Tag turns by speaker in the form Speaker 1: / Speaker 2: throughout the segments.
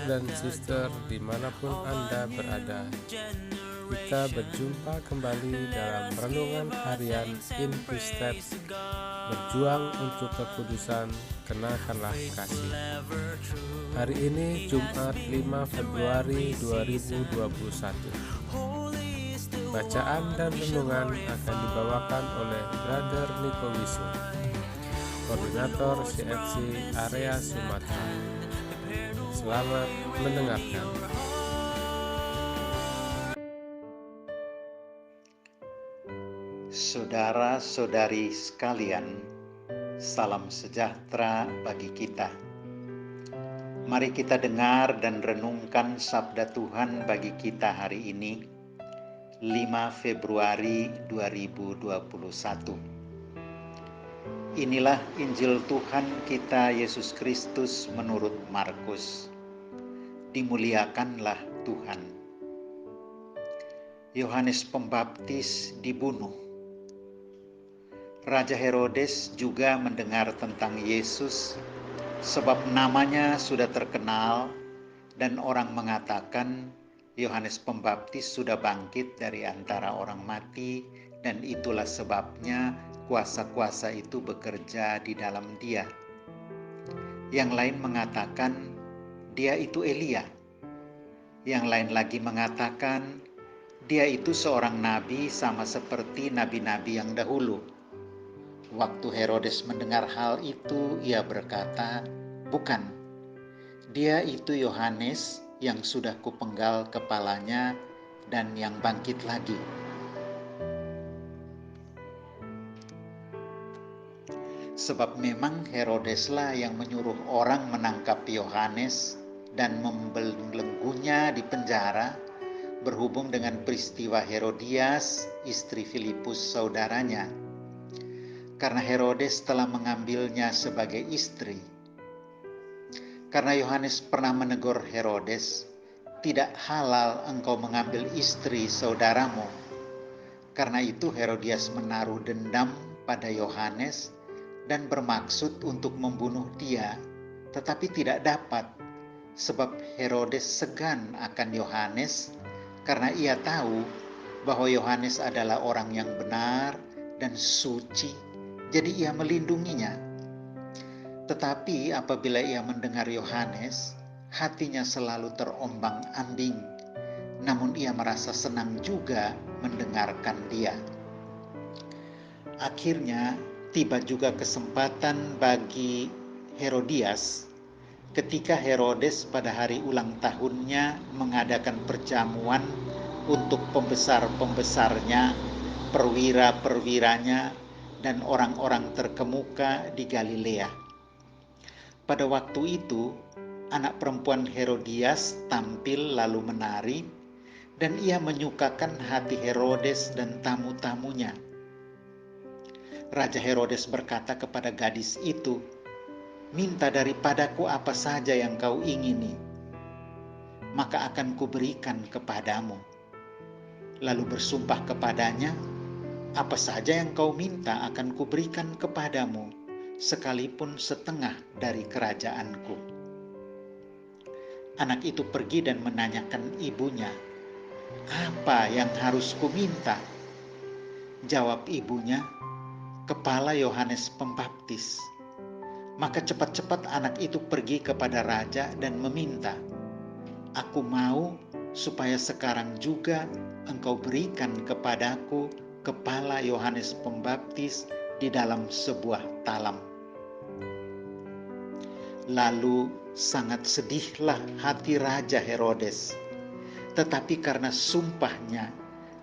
Speaker 1: dan sister dimanapun Anda berada. Kita berjumpa kembali dalam Renungan Harian Inquistet, berjuang untuk kekudusan, kenakanlah kasih. Hari ini Jumat 5 Februari 2021. Bacaan dan renungan akan dibawakan oleh Brother Niko Wisu, Koordinator CFC Area Sumatera. Selamat mendengarkan.
Speaker 2: Saudara-saudari sekalian, salam sejahtera bagi kita. Mari kita dengar dan renungkan sabda Tuhan bagi kita hari ini, 5 Februari 2021. Inilah Injil Tuhan kita Yesus Kristus menurut Markus. Dimuliakanlah Tuhan. Yohanes Pembaptis dibunuh. Raja Herodes juga mendengar tentang Yesus, sebab namanya sudah terkenal dan orang mengatakan Yohanes Pembaptis sudah bangkit dari antara orang mati, dan itulah sebabnya kuasa-kuasa itu bekerja di dalam dia. Yang lain mengatakan dia itu Elia. Yang lain lagi mengatakan dia itu seorang nabi sama seperti nabi-nabi yang dahulu. Waktu Herodes mendengar hal itu, ia berkata, "Bukan, dia itu Yohanes yang sudah kupenggal kepalanya dan yang bangkit lagi." Sebab memang Herodeslah yang menyuruh orang menangkap Yohanes dan membelenggunya di penjara berhubung dengan peristiwa Herodias, istri Filipus saudaranya. Karena Herodes telah mengambilnya sebagai istri. Karena Yohanes pernah menegur Herodes, "Tidak halal engkau mengambil istri saudaramu." Karena itu Herodias menaruh dendam pada Yohanes dan bermaksud untuk membunuh dia, tetapi tidak dapat, sebab Herodes segan akan Yohanes karena ia tahu bahwa Yohanes adalah orang yang benar dan suci, jadi ia melindunginya. Tetapi apabila ia mendengar Yohanes, hatinya selalu terombang-ambing, namun ia merasa senang juga mendengarkan dia. Akhirnya tiba juga kesempatan bagi Herodias ketika Herodes pada hari ulang tahunnya mengadakan perjamuan untuk pembesar-pembesarnya, perwira-perwiranya, dan orang-orang terkemuka di Galilea. Pada waktu itu, anak perempuan Herodias tampil lalu menari, dan ia menyukakan hati Herodes dan tamu-tamunya. Raja Herodes berkata kepada gadis itu, "Minta daripadaku apa saja yang kau ingini, maka akan kuberikan kepadamu." Lalu bersumpah kepadanya, "Apa saja yang kau minta akan kuberikan kepadamu, sekalipun setengah dari kerajaanku." Anak itu pergi dan menanyakan ibunya, "Apa yang harus kuminta?" Jawab ibunya, "Kepala Yohanes Pembaptis." Maka cepat-cepat anak itu pergi kepada raja dan meminta, "Aku mau supaya sekarang juga engkau berikan kepadaku kepala Yohanes Pembaptis di dalam sebuah talam." Lalu sangat sedihlah hati Raja Herodes, tetapi karena sumpahnya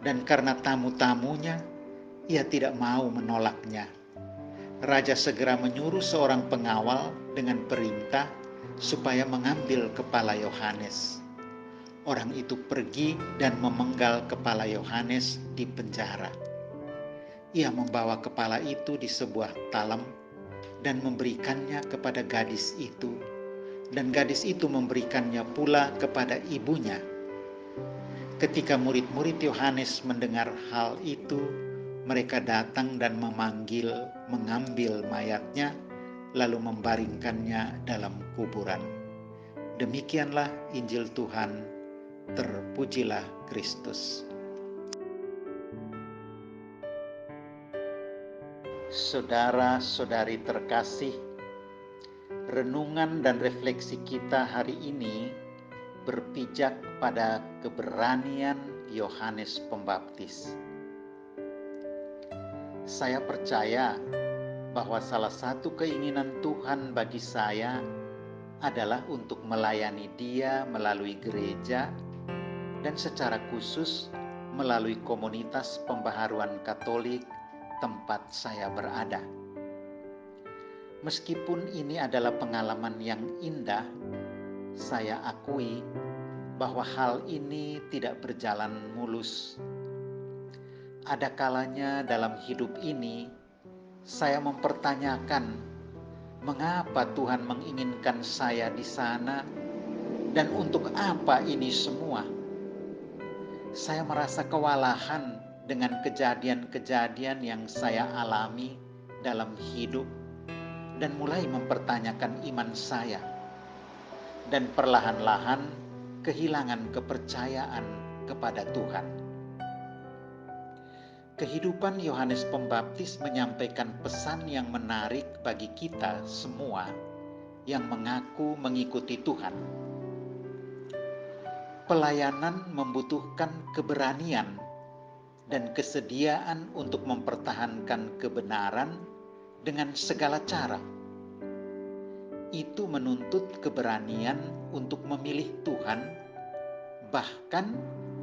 Speaker 2: dan karena tamu-tamunya, ia tidak mau menolaknya. Raja segera menyuruh seorang pengawal dengan perintah supaya mengambil kepala Yohanes. Orang itu pergi dan memenggal kepala Yohanes di penjara. Ia membawa kepala itu di sebuah talam dan memberikannya kepada gadis itu, dan gadis itu memberikannya pula kepada ibunya. Ketika murid-murid Yohanes mendengar hal itu, mereka datang dan mengambil mayatnya, lalu membaringkannya dalam kuburan. Demikianlah Injil Tuhan, terpujilah Kristus. Saudara-saudari terkasih, renungan dan refleksi kita hari ini berpijak pada keberanian Yohanes Pembaptis. Saya percaya bahwa salah satu keinginan Tuhan bagi saya adalah untuk melayani Dia melalui gereja dan secara khusus melalui komunitas pembaharuan Katolik tempat saya berada. Meskipun ini adalah pengalaman yang indah, saya akui bahwa hal ini tidak berjalan mulus. Ada kalanya dalam hidup ini, saya mempertanyakan mengapa Tuhan menginginkan saya di sana dan untuk apa ini semua. Saya merasa kewalahan dengan kejadian-kejadian yang saya alami dalam hidup dan mulai mempertanyakan iman saya dan perlahan-lahan kehilangan kepercayaan kepada Tuhan. Kehidupan Yohanes Pembaptis menyampaikan pesan yang menarik bagi kita semua yang mengaku mengikuti Tuhan. Pelayanan membutuhkan keberanian dan kesediaan untuk mempertahankan kebenaran dengan segala cara. Itu menuntut keberanian untuk memilih Tuhan, bahkan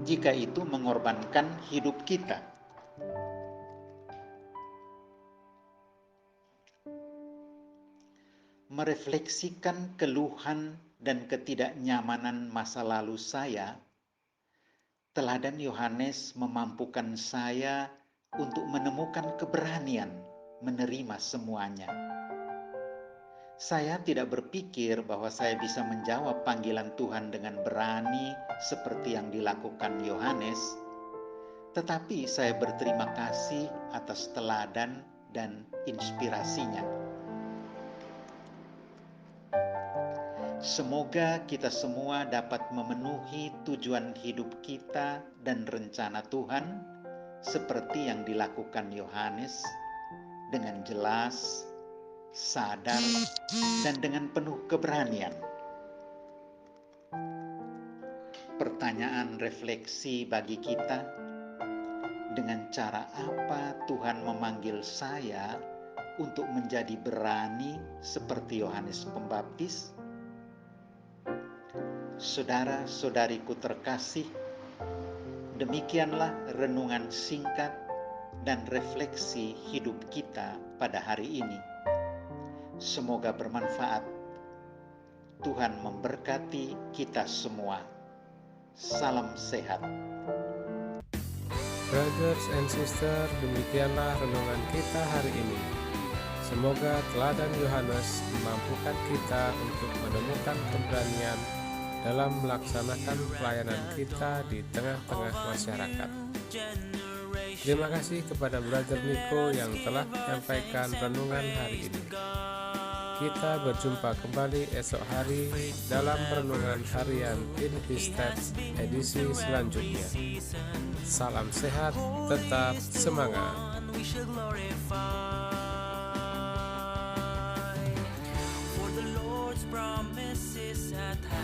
Speaker 2: jika itu mengorbankan hidup kita. Merefleksikan keluhan dan ketidaknyamanan masa lalu saya, teladan Yohanes memampukan saya untuk menemukan keberanian menerima semuanya. Saya tidak berpikir bahwa saya bisa menjawab panggilan Tuhan dengan berani seperti yang dilakukan Yohanes, tetapi saya berterima kasih atas teladan dan inspirasinya. Semoga kita semua dapat memenuhi tujuan hidup kita dan rencana Tuhan seperti yang dilakukan Yohanes, dengan jelas, sadar, dan dengan penuh keberanian. Pertanyaan refleksi bagi kita, dengan cara apa Tuhan memanggil saya untuk menjadi berani seperti Yohanes Pembaptis? Saudara-saudariku terkasih, demikianlah renungan singkat dan refleksi hidup kita pada hari ini. Semoga bermanfaat. Tuhan memberkati kita semua. Salam sehat.
Speaker 1: Brothers and sisters, demikianlah renungan kita hari ini. Semoga teladan Yohanes memampukan kita untuk menemukan keberanian dalam melaksanakan pelayanan kita di tengah-tengah masyarakat. Terima kasih kepada Brother Nico yang telah menyampaikan renungan hari ini. Kita berjumpa kembali esok hari dalam renungan harian Invistat edisi selanjutnya. Salam sehat, tetap semangat. For the Lord's promises at hand.